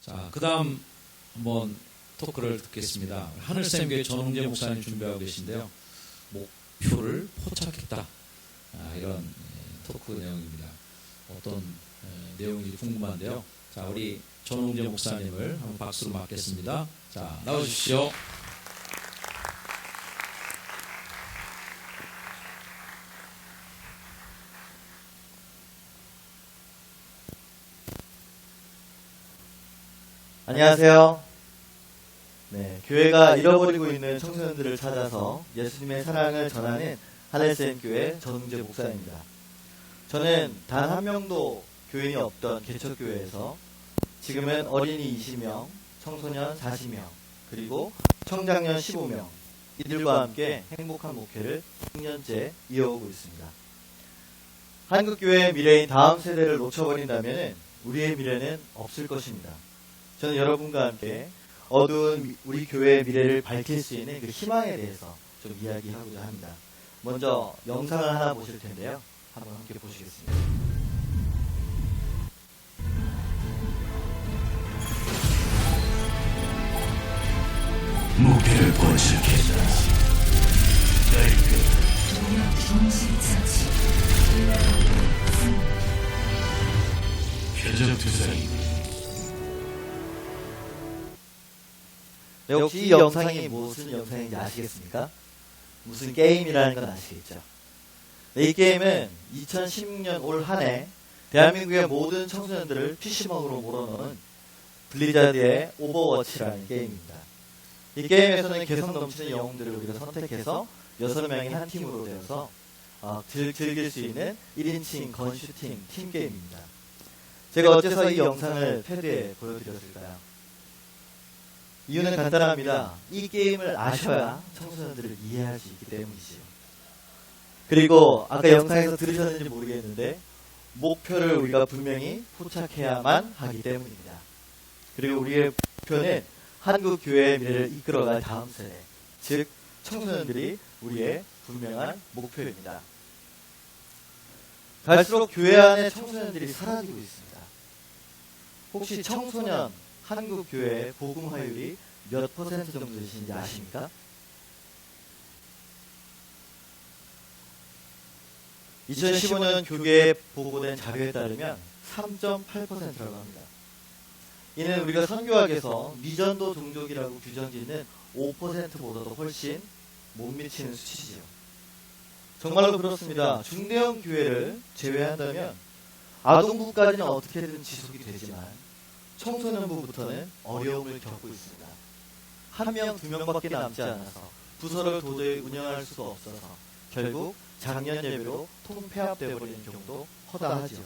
자, 그 다음 한번 토크를 듣겠습니다. 하늘샘교회 전홍재 목사님 준비하고 계신데요. 목표를 포착했다. 이런 토크 내용입니다. 어떤 내용인지 궁금한데요. 자, 우리 전홍재 목사님을 한번 박수로 맞겠습니다. 자, 나와주십시오. 안녕하세요. 네, 교회가 잃어버리고 있는 청소년들을 찾아서 예수님의 사랑을 전하는 하늘샘교회 전홍재 목사입니다. 저는 단 한 명도 교인이 없던 개척교회에서 지금은 어린이 20명, 청소년 40명, 그리고 청장년 15명, 이들과 함께 행복한 목회를 6년째 이어오고 있습니다. 한국교회의 미래인 다음 세대를 놓쳐버린다면 우리의 미래는 없을 것입니다. 저는 여러분과 함께 어두운 우리 교회의 미래를 밝힐 수 있는 그 희망에 대해서 좀 이야기하고자 합니다. 먼저 영상을 하나 보실 텐데요. 한번 함께 보시겠습니다. 목표를 포착했다. 표적투성이 네, 혹시 이 영상이 무슨 영상인지 아시겠습니까? 무슨 게임이라는 건 아시겠죠? 네, 이 게임은 2016년 올 한 해 대한민국의 모든 청소년들을 PC방으로 몰아넣은 블리자드의 오버워치라는 게임입니다. 이 게임에서는 개성 넘치는 영웅들을 우리가 선택해서 6명이 한 팀으로 되어서 즐길 수 있는 1인칭 건슈팅 팀 게임입니다. 제가 어째서 이 영상을 패드에 보여드렸을까요? 이유는 간단합니다. 이 게임을 아셔야 청소년들을 이해할 수 있기 때문이지요. 그리고 아까 영상에서 들으셨는지 모르겠는데 목표를 우리가 분명히 포착해야만 하기 때문입니다. 그리고 우리의 목표는 한국 교회의 미래를 이끌어갈 다음 세대, 즉 청소년들이 우리의 분명한 목표입니다. 갈수록 교회 안에 청소년들이 사라지고 있습니다. 혹시 청소년 한국 교회의 복음화율이 몇 퍼센트 정도 되시는지 아십니까? 2015년 교계에 보고된 자료에 따르면 3.8%라고 합니다. 이는 우리가 선교학에서 미전도 종족이라고 규정짓는 5%보다도 훨씬 못 미치는 수치지요. 정말로 그렇습니다. 중대형 교회를 제외한다면 아동부까지는 어떻게든 지속이 되지만 청소년부부터는 어려움을 겪고 있습니다. 1명, 2명밖에 남지 않아서 부서를 도저히 운영할 수가 없어서 결국 작년 예배로 통폐합되어 버리는 경우도 허다하죠.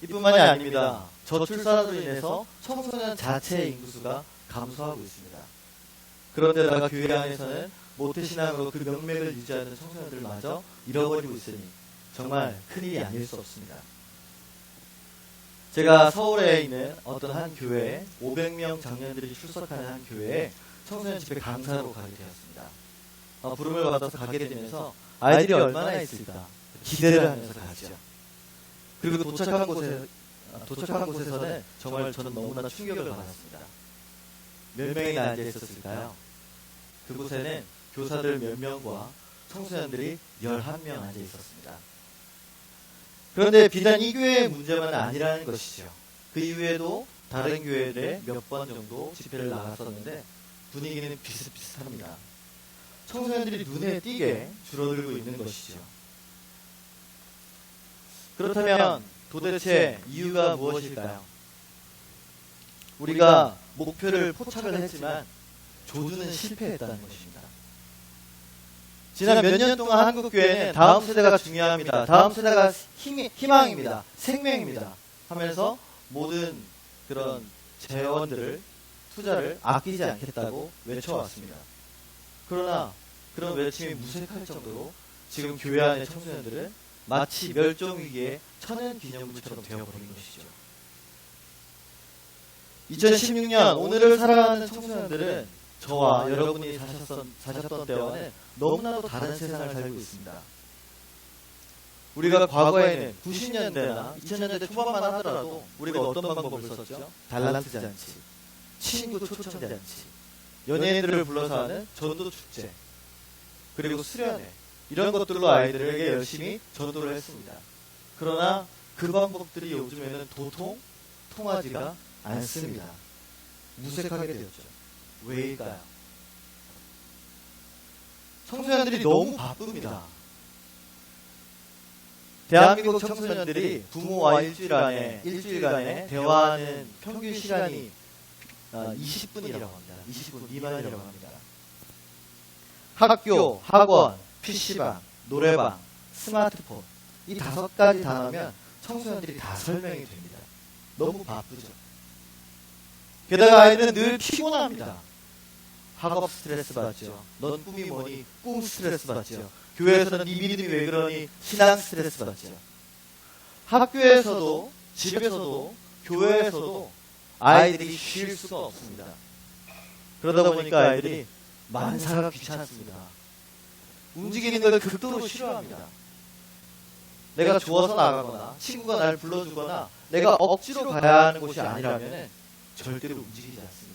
이뿐만이 아닙니다. 저출산으로 인해서 청소년 자체의 인구수가 감소하고 있습니다. 그런데다가 교회 안에서는 모태신앙으로 그 명맥을 유지하는 청소년들마저 잃어버리고 있으니 정말 큰일이 아닐 수 없습니다. 제가 서울에 있는 어떤 한 교회에 500명 장년들이 출석하는 한 교회에 청소년 집회 강사로 가게 되었습니다. 부름을 받아서 가게 되면서 아이들이 얼마나 있을까 기대를 하면서 가죠. 그리고 도착한 곳에서는 정말 저는 너무나 충격을 받았습니다. 몇 명이나 앉아 있었을까요? 그곳에는 교사들 몇 명과 청소년들이 11명 앉아 있었습니다. 그런데 비단 이 교회의 문제만은 아니라는 것이죠. 그 이후에도 다른 교회들에 몇 번 정도 집회를 나갔었는데 분위기는 비슷비슷합니다. 청소년들이 눈에 띄게 줄어들고 있는 것이죠. 그렇다면 도대체 이유가 무엇일까요? 우리가 목표를 포착을 했지만 조주는 실패했다는 것입니다. 지난 몇 년 동안 한국교회는 다음 세대가 중요합니다. 다음 세대가 희망입니다. 생명입니다. 하면서 모든 그런 재원들을, 투자를 아끼지 않겠다고 외쳐왔습니다. 그러나 그런 외침이 무색할 정도로 지금 교회 안의 청소년들은 마치 멸종위기의 천연기념물처럼 되어버린 것이죠. 2016년 오늘을 살아가는 청소년들은 저와 여러분이 사셨던 때와는 너무나도 다른 세상을 살고 있습니다. 우리가 과거에는 90년대나 2000년대 초반만 하더라도 우리가 어떤 방법을 썼죠? 달란트 잔치, 친구 초청 잔치, 연예인들을 불러서 하는 전도 축제, 그리고 수련회, 이런 것들로 아이들에게 열심히 전도를 했습니다. 그러나 그 방법들이 요즘에는 도통 통하지가 않습니다. 무색하게 되었죠. 왜일까요? 청소년들이 너무 바쁩니다. 대한민국 청소년들이 부모와 일주일간에 대화하는 평균 시간이 20분이라고 합니다. 20분 미만이라고 합니다. 학교, 학원, PC방, 노래방, 스마트폰, 이 5가지 단어면 청소년들이 다 설명이 됩니다. 너무 바쁘죠. 게다가 아이들은 늘 피곤합니다. 학업 스트레스 받죠. 넌 꿈이 뭐니? 꿈 스트레스 받죠. 교회에서는 네 믿음이 왜 그러니? 신앙 스트레스 받죠. 학교에서도, 집에서도, 교회에서도 아이들이 쉴 수가 없습니다. 그러다 보니까 아이들이 만사가 귀찮습니다. 움직이는 걸 극도로 싫어합니다. 내가 좋아서 나가거나 친구가 날 불러주거나 내가 억지로 가야 하는 곳이 아니라면 절대로 움직이지 않습니다.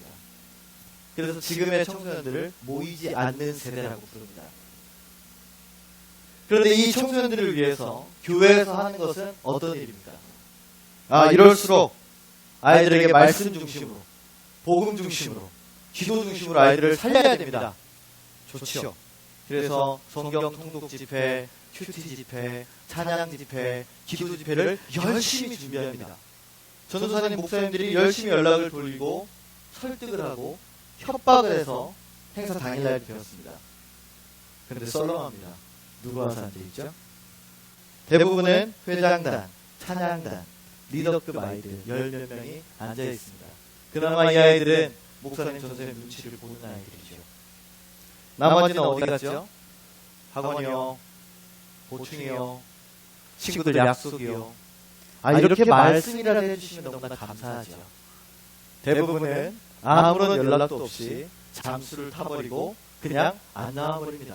그래서 지금의 청소년들을 모이지 않는 세대라고 부릅니다. 그런데 이 청소년들을 위해서 교회에서 하는 것은 어떤 일입니까? 이럴수록 아이들에게 말씀 중심으로, 복음 중심으로, 기도 중심으로 아이들을 살려야 됩니다. 좋죠. 그래서 성경 통독 집회, 큐티 집회, 찬양 집회, 기도 집회를 열심히 준비합니다. 전도사님, 목사님들이 열심히 연락을 돌리고 설득을 하고 협박을 해서 행사 당일날 되었습니다. 그런데 썰렁합니다. 누가 와서 앉아있죠? 대부분은 회장단, 찬양단, 리더급 아이들 10몇 명이 앉아있습니다. 그나마 이 아이들은 목사님, 전도사님 눈치를 보는 아이들이죠. 나머지는 어디 갔죠? 학원이요, 보충이요, 친구들 약속이요. 이렇게 말씀이라도 해주시면 너무나 감사하죠. 대부분은 아무런 연락도 없이 잠수를 타버리고 그냥 안 나와버립니다.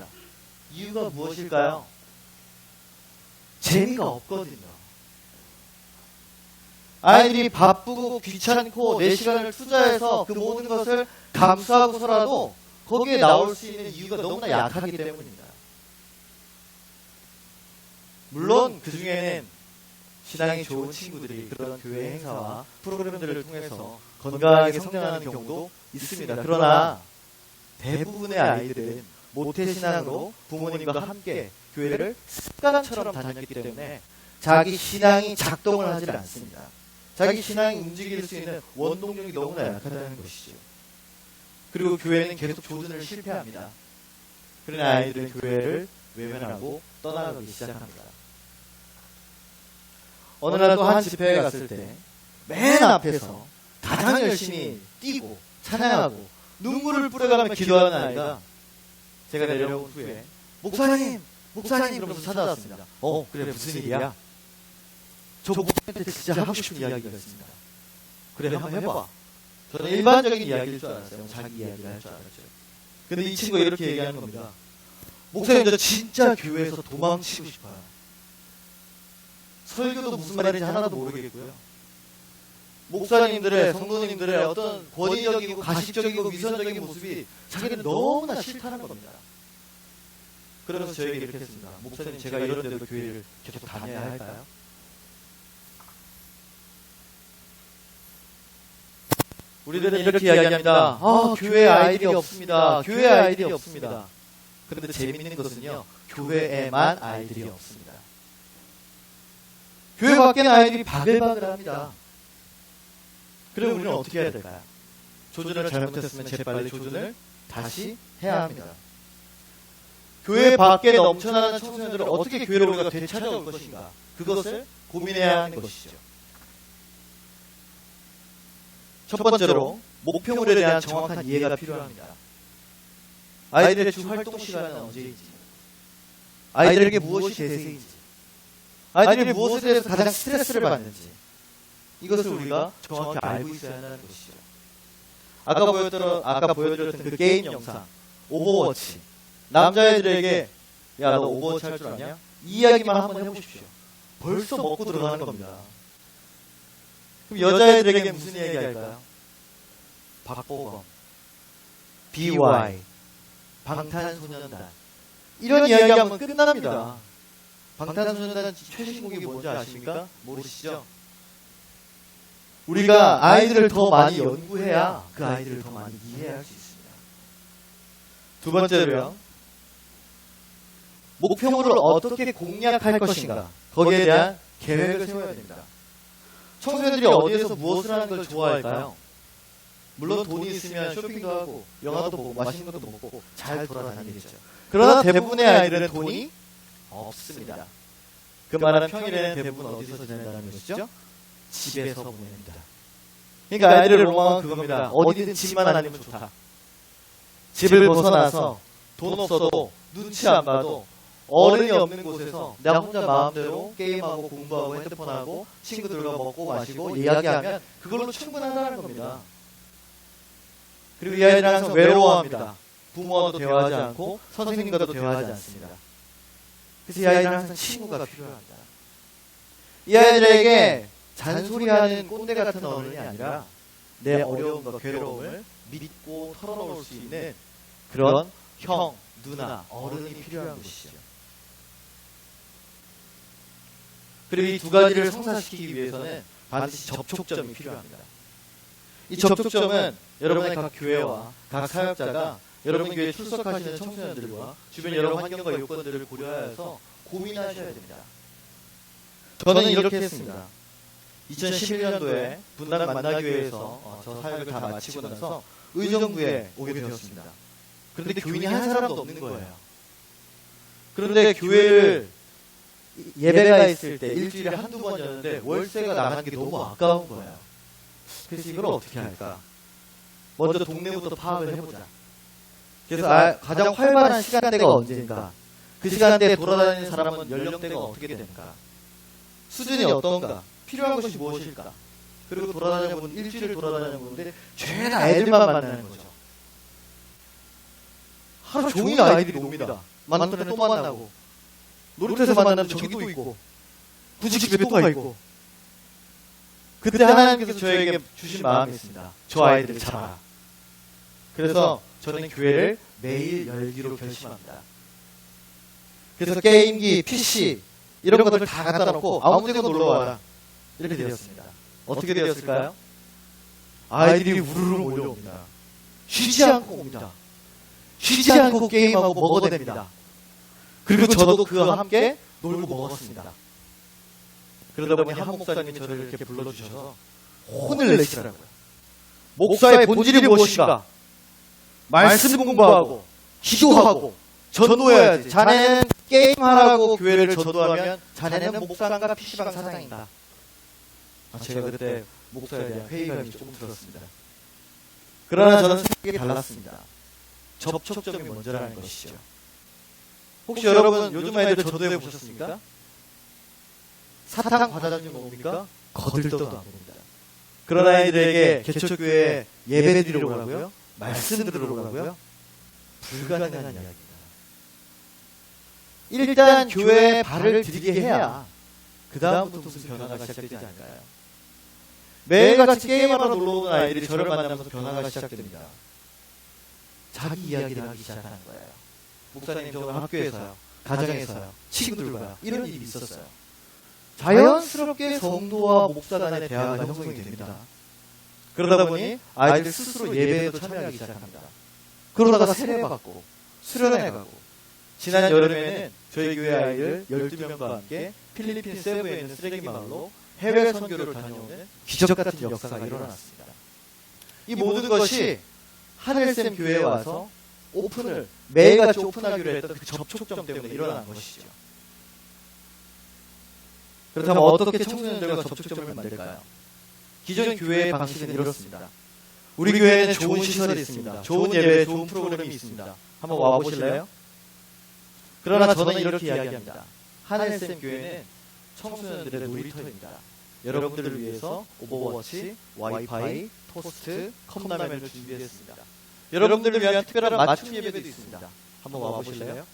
이유가 무엇일까요? 재미가 없거든요. 아이들이 바쁘고 귀찮고 내 시간을 투자해서 그 모든 것을 감수하고서라도 거기에 나올 수 있는 이유가 너무나 약하기 때문입니다. 물론 그 중에는 신앙이 좋은 친구들이 그런 교회 행사와 프로그램들을 통해서 건강하게 성장하는 경우도 있습니다. 그러나 대부분의 아이들은 모태신앙으로 부모님과 함께 교회를 습관처럼 다녔기 때문에 자기 신앙이 작동을 하지 않습니다. 자기 신앙이 움직일 수 있는 원동력이 너무나 약하다는 것이죠. 그리고 교회는 계속 조준을 실패합니다. 그러나 아이들은 교회를 외면하고 떠나가기 시작합니다. 어느 날 또 한 집회에 갔을 때 맨 앞에서 가장 열심히 뛰고 찬양하고 눈물을 뿌려가며 기도하는 아이가 제가 내려온 후에 목사님 그러면서 찾아왔습니다. 그래 무슨 일이야? 저 목사님한테 진짜 하고 싶은 이야기가 있습니다. 그래 한번 해봐. 저는 일반적인 이야기일 줄 알았어요. 자기 이야기를 할 줄 알았죠. 근데 이 친구가 이렇게 얘기하는 겁니다. 목사님 저 진짜 교회에서 도망치고 싶어요. 설교도 무슨 말인지 하나도 모르겠고요. 목사님들의, 성도님들의 어떤 권위적이고 가식적이고 위선적인 모습이 자기는 너무나 싫다는 겁니다. 그러면서 저에게 이렇게 했습니다. 목사님 제가 이런 데도 교회를 계속 다녀야 할까요? 우리들은 이렇게 이야기합니다. 교회에 아이들이 없습니다. 교회에 아이들이 없습니다. 그런데 재미있는 것은요. 교회에만 아이들이 없습니다. 교회 밖에는 아이들이 바글바글합니다. 그럼 우리는 어떻게 해야 될까요? 조준을 잘못했으면 재빨리 조준을 다시 해야 합니다. 교회 밖에 넘쳐나는 청소년들을 어떻게 교회로 우리가 되찾아올 것인가? 그것을 고민해야 하는 것이죠. 첫 번째로 목표물에 대한 정확한 이해가 필요합니다. 아이들의 주 활동 시간은 언제인지, 아이들에게 무엇이 대세인지, 아이들이 무엇에 대해서 가장 스트레스를 받는지, 이것을 우리가 정확히 알고 있어야 한다는 것이죠. 아까 보여드렸던 그 게임 영상, 오버워치. 남자애들에게 야 너 오버워치 할 줄 아냐? 이 이야기만 한번 해보십시오. 벌써 먹고 들어가는 겁니다. 그럼 여자애들에게 무슨 이야기 할까요? 박보검, BY, 방탄소년단 이런 이야기하면 끝납니다. 방탄소년단 최신곡이 뭔지 아십니까? 모르시죠? 우리가 아이들을 더 많이 연구해야 그 아이들을 더 많이 이해할 수 있습니다. 두 번째로요. 목표물을 어떻게 공략할 것인가 거기에 대한 계획을 세워야 됩니다. 청소년들이 어디에서 무엇을 하는 걸 좋아할까요? 물론 돈이 있으면 쇼핑도 하고 영화도 보고 맛있는 것도 먹고 잘 돌아다니겠죠. 그러나 대부분의 아이들은 돈이 없습니다. 그 말은 평일에는 대부분 어디서 지낸다는 것이죠? 집에서 보냅니다. 그러니까 아이들의 로망은 그겁니다. 어디든 집만 아니면 좋다. 집을 벗어나서 돈 없어도 눈치 안 봐도 어른이 없는 곳에서 내가 혼자 마음대로 게임하고 공부하고 핸드폰하고 친구들과 먹고 마시고 이야기하면 그걸로 충분하다는 겁니다. 그리고 이 아이들은 항상 외로워합니다. 부모와도 대화하지 않고 선생님과도 대화하지 않습니다. 그래서 이 아이들은 항상 친구가 필요합니다. 이 아이들에게 잔소리하는 꼰대 같은 어른이 아니라 내 어려움과 괴로움을 믿고 털어놓을 수 있는 그런 형, 누나, 어른이 필요한 것이죠. 그리고 이 두 가지를 성사시키기 위해서는 반드시 접촉점이 필요합니다. 이 접촉점은 여러분의 각 교회와 각 사역자가 여러분 교회에 출석하시는 청소년들과 주변 여러 환경과 요건들을 고려해서 고민하셔야 됩니다. 저는 이렇게 했습니다. 2011년도에 분당 만나교회에서 저 사역을 다 마치고 나서 의정부에 오게 되었습니다. 그런데 교인이 한 사람도 없는 거예요. 그런데 교회를 예배가 있을 때 일주일에 한두 번 여는데 월세가 나가는 게 너무 아까운 거예요. 그래서 이걸 어떻게 할까? 먼저 동네부터 파악을 해보자. 그래서 가장 활발한 시간대가 언제인가? 그 시간대에 돌아다니는 사람은 연령대가 어떻게 되는가? 수준이 어떤가? 필요한 것이 무엇일까? 그리고 돌아다니는 분, 일주일을 돌아다니는 분인데 죄나 애들만 만나는 거죠. 하루 종일 아이들이 놉니다. 만났더니 또 만나고 놀이터에서 만나면 저기도 있고 부식집에 또 가 있고. 그때 하나님께서 저에게 주신 마음이 있습니다. 저 아이들을 잡아라. 그래서 저는 교회를 매일 열기로 결심합니다. 그래서 게임기, PC 이런 것들 다 갖다 놓고 아무 데나 놀러와라. 이렇게 되었습니다. 어떻게 되었을까요? 아이들이 우르르 몰려옵니다. 쉬지 않고 옵니다. 쉬지 않고 게임하고 먹어댑니다. 그리고 저도 그와 함께 놀고 먹었습니다. 그러다 보니 한 목사님이 저를 이렇게 불러주셔서 혼을 내시더라고요. 목사의 본질이 무엇인가? 말씀 공부하고 기도하고 전도해야지. 자네는 게임하라고 교회를 전도하면 자네는 목사인가 PC방 사장인가? 제가 그때 목사에 대한 회의감이 조금 들었습니다. 그러나 저는 생각이 달랐습니다. 접촉점이 먼저라는 것이죠. 혹시 여러분 요즘 아이들 전도해 보셨습니까? 사탕 과자 주는 거 봅니까? 거들떠도 안 봅니다. 그런 아이들에게 개척교회 예배 드리러 오라고요? 말씀 들으러 오라고요? 불가능한 이야기입니다. 일단 교회에 발을 들이게 해야 그 다음부터 무슨 변화가 시작되지 않을까요? 매일같이 게임하러 놀러오는 아이들이 저를 만나면서 변화가 시작됩니다. 자기 이야기를 하기 시작하는 거예요. 목사님, 저 오늘 학교에서요, 가정에서요, 친구들과요, 이런 일이 있었어요. 자연스럽게 성도와 목사 간의 대화가 형성이 됩니다. 그러다 보니 아이들 스스로 예배에도 참여하기 시작합니다. 그러다가 세례받고 수련해가고, 지난 여름에는 저희 교회 아이들 12명과 함께 필리핀 세부에 있는 쓰레기 마을로 해외 선교를 다녀오는 기적 같은 역사가 일어났습니다. 이 모든 것이 하늘샘 교회에 와서 오픈을 매일같이 오픈하기로 했던 그 접촉점 때문에 일어난 것이죠. 그렇다면 어떻게 청소년들과 접촉점을 만들까요? 기존 교회의 방식은 이렇습니다. 우리 교회에는 좋은 시설이 있습니다. 좋은 예배, 좋은 프로그램이 있습니다. 한번 와보실래요? 그러나 저는 이렇게 이야기합니다. 하늘샘 교회는 청소년들의 놀이터입니다. 여러분들을 위해서 오버워치, 와이파이, 토스트, 컵라면을 준비했습니다. 여러분들을 위한 특별한 맞춤 예배도 있습니다. 한번 와보실래요?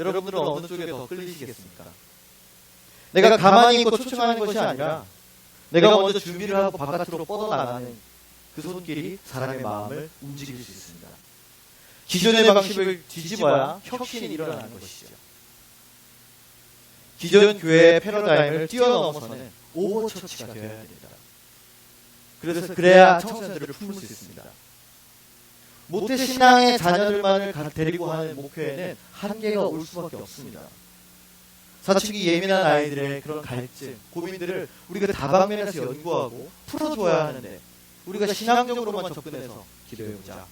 여러분들은 어느 쪽에 더 끌리시겠습니까? 내가 가만히 있고 초청하는 것이 아니라 내가 먼저 준비를 하고 바깥으로 뻗어나가는 그 손길이 사람의 마음을 움직일 수 있습니다. 기존의 방식을 뒤집어야 혁신이 일어나는 것이죠. 기존 교회의 패러다임을 뛰어넘어서는 오버처치가 되어야 됩니다. 그래야 청소년들을 품을 수 있습니다. 모태 신앙의 자녀들만을 데리고 하는 목표에는 한계가 올 수밖에 없습니다. 사춘기 예민한 아이들의 그런 갈증, 고민들을 우리가 다방면에서 연구하고 풀어줘야 하는데 우리가 신앙적으로만 접근해서 기도해보자.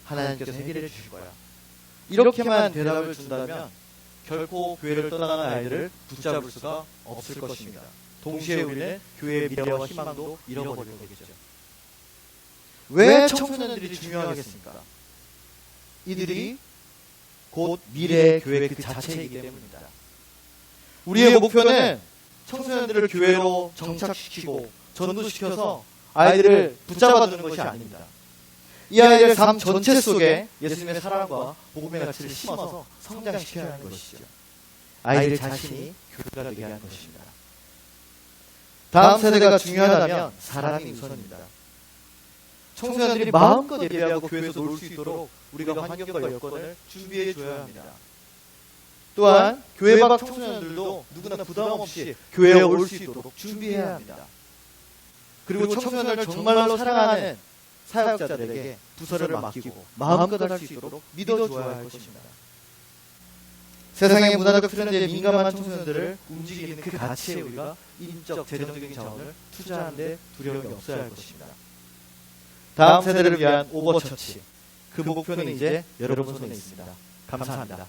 하나님께서 해결해 주실 거야. 이렇게만 대답을 준다면 결코 교회를 떠나가는 아이들을 붙잡을 수가 없을 것입니다. 동시에 우리는 교회의 미래와 희망도 잃어버리게 되겠죠. 왜 청소년들이 중요하겠습니까? 이들이 곧 미래의 교회 그 자체이기 때문입니다. 우리의 목표는 청소년들을 교회로 정착시키고 전도시켜서 아이들을 붙잡아두는 것이 아닙니다. 이 아이들 삶 전체 속에 예수님의 사랑과 복음의 가치를 심어서 성장시켜야 하는 것이죠. 아이들 자신이 교회가 되게 하는 것입니다. 다음 세대가 중요하다면 사람이 우선입니다. 청소년들이 마음껏 예배하고 교회에서 놀 수 있도록 우리가 환경과 여건을 준비해 줘야 합니다. 또한 교회 밖 청소년들도 누구나 부담 없이 교회에 올 수 있도록 준비해야 합니다. 그리고 청소년을 정말로 사랑하는 사역자들에게 부서를 맡기고 마음껏 할 수 있도록 믿어줘야 할 것입니다. 세상의 문화적 트렌드에 민감한 청소년들을 움직이는 그 가치에 우리가 인적, 재정적인 자원을 투자하는 데 두려움이 없어야 할 것입니다. 다음 세대를 위한 오버처치. 그 목표는 이제 여러분 손에 있습니다. 감사합니다.